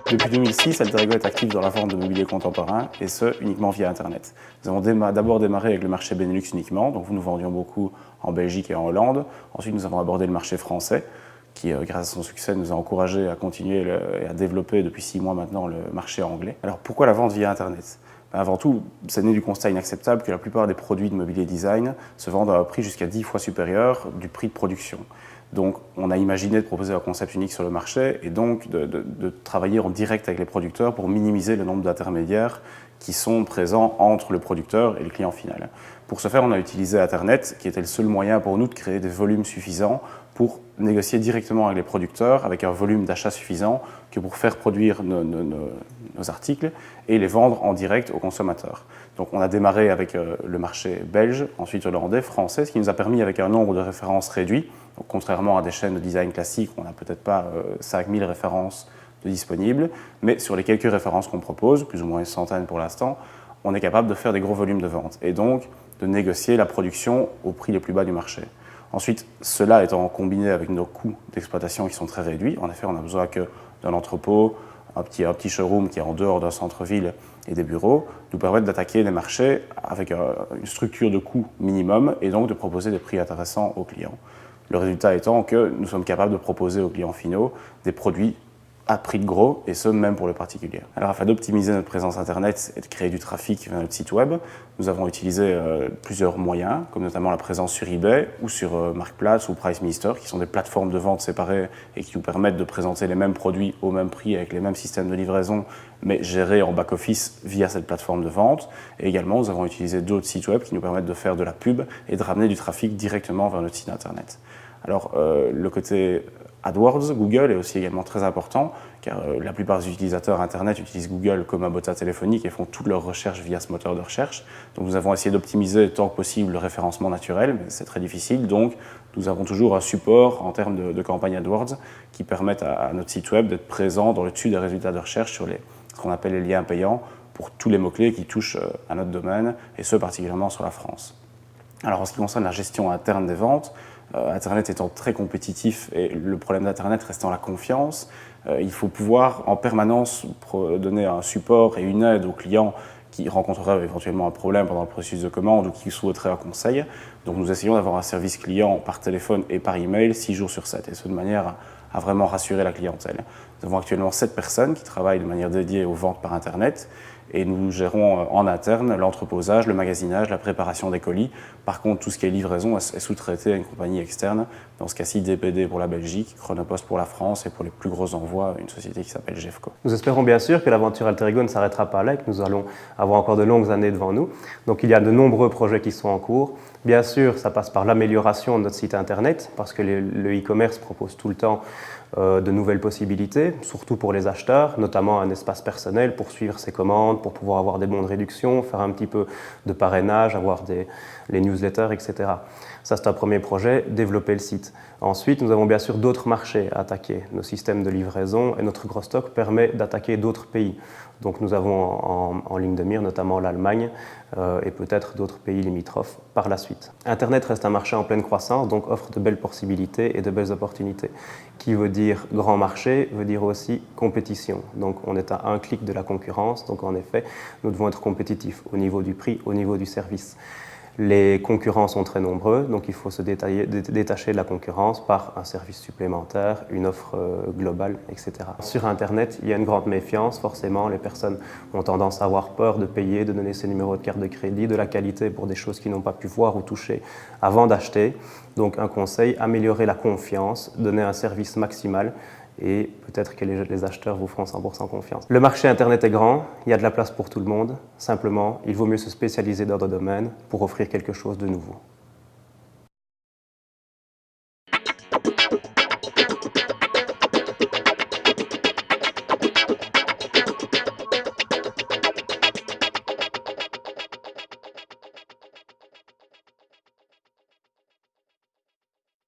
Depuis 2006, Alter Ego est actif dans la vente de mobilier contemporain, et ce, uniquement via Internet. Nous avons d'abord démarré avec le marché Benelux uniquement, donc nous vendions beaucoup en Belgique et en Hollande. Ensuite, nous avons abordé le marché français, qui, grâce à son succès, nous a encouragés à continuer et à développer depuis 6 mois maintenant le marché anglais. Alors pourquoi la vente via Internet ? Avant tout, c'est né du constat inacceptable que la plupart des produits de mobilier design se vendent à un prix jusqu'à 10 fois supérieur du prix de production. Donc on a imaginé de proposer un concept unique sur le marché et donc de travailler en direct avec les producteurs pour minimiser le nombre d'intermédiaires qui sont présents entre le producteur et le client final. Pour ce faire, on a utilisé Internet, qui était le seul moyen pour nous de créer des volumes suffisants pour négocier directement avec les producteurs, avec un volume d'achat suffisant que pour faire produire nos articles et les vendre en direct aux consommateurs. Donc on a démarré avec le marché belge, ensuite hollandais, français, ce qui nous a permis, avec un nombre de références réduit, donc contrairement à des chaînes de design classiques, on n'a peut-être pas 5000 références disponibles, mais sur les quelques références qu'on propose, plus ou moins une centaine pour l'instant, on est capable de faire des gros volumes de vente et donc de négocier la production au prix les plus bas du marché. Ensuite, cela étant combiné avec nos coûts d'exploitation qui sont très réduits, en effet, on a besoin que d'un entrepôt, un petit showroom qui est en dehors d'un centre-ville et des bureaux, nous permettent d'attaquer les marchés avec une structure de coût minimum et donc de proposer des prix intéressants aux clients. Le résultat étant que nous sommes capables de proposer aux clients finaux des produits à prix de gros, et ce, même pour le particulier. Alors, afin d'optimiser notre présence Internet et de créer du trafic vers notre site web, nous avons utilisé plusieurs moyens, comme notamment la présence sur eBay ou sur Marktplaats ou PriceMeister, qui sont des plateformes de vente séparées et qui nous permettent de présenter les mêmes produits au même prix avec les mêmes systèmes de livraison, mais gérés en back-office via cette plateforme de vente. Et également, nous avons utilisé d'autres sites web qui nous permettent de faire de la pub et de ramener du trafic directement vers notre site Internet. Alors, le côté AdWords, Google est aussi également très important, car la plupart des utilisateurs Internet utilisent Google comme un bota téléphonique et font toutes leurs recherches via ce moteur de recherche. Donc nous avons essayé d'optimiser tant que possible le référencement naturel, mais c'est très difficile. Donc nous avons toujours un support en termes de campagne AdWords qui permettent à notre site web d'être présent dans le dessus des résultats de recherche sur ce qu'on appelle les liens payants pour tous les mots-clés qui touchent à notre domaine, et ce particulièrement sur la France. Alors en ce qui concerne la gestion interne des ventes, Internet étant très compétitif et le problème d'Internet restant la confiance, il faut pouvoir en permanence donner un support et une aide aux clients qui rencontreraient éventuellement un problème pendant le processus de commande ou qui souhaiteraient un conseil. Donc nous essayons d'avoir un service client par téléphone et par email 6 jours sur 7, et ce de manière à vraiment rassurer la clientèle. Nous avons actuellement 7 personnes qui travaillent de manière dédiée aux ventes par Internet, et nous gérons en interne l'entreposage, le magasinage, la préparation des colis. Par contre, tout ce qui est livraison est sous-traité à une compagnie externe, dans ce cas-ci DPD pour la Belgique, Chronopost pour la France et pour les plus gros envois, une société qui s'appelle Jeffco. Nous espérons bien sûr que l'aventure Alter Ego ne s'arrêtera pas là et que nous allons avoir encore de longues années devant nous. Donc il y a de nombreux projets qui sont en cours. Bien sûr, ça passe par l'amélioration de notre site internet, parce que le e-commerce propose tout le temps de nouvelles possibilités, surtout pour les acheteurs, notamment un espace personnel pour suivre ses commandes, pour pouvoir avoir des bons de réduction, faire un petit peu de parrainage, avoir les newsletters, etc. Ça, c'est un premier projet, développer le site. Ensuite, nous avons bien sûr d'autres marchés à attaquer. Nos systèmes de livraison et notre gros stock permet d'attaquer d'autres pays. Donc nous avons en ligne de mire notamment l'Allemagne et peut-être d'autres pays limitrophes par la suite. Internet reste un marché en pleine croissance, donc offre de belles possibilités et de belles opportunités. Qui veut dire grand marché, veut dire aussi compétition. Donc on est à un clic de la concurrence, donc en effet, nous devons être compétitifs au niveau du prix, au niveau du service. Les concurrents sont très nombreux, donc il faut se détacher de la concurrence par un service supplémentaire, une offre globale, etc. Sur Internet, il y a une grande méfiance, forcément. Les personnes ont tendance à avoir peur de payer, de donner ses numéros de carte de crédit, de la qualité pour des choses qu'ils n'ont pas pu voir ou toucher avant d'acheter. Donc un conseil, améliorer la confiance, donner un service maximal, et peut-être que les acheteurs vous feront 100% confiance. Le marché Internet est grand, il y a de la place pour tout le monde. Simplement, il vaut mieux se spécialiser dans un domaine pour offrir quelque chose de nouveau.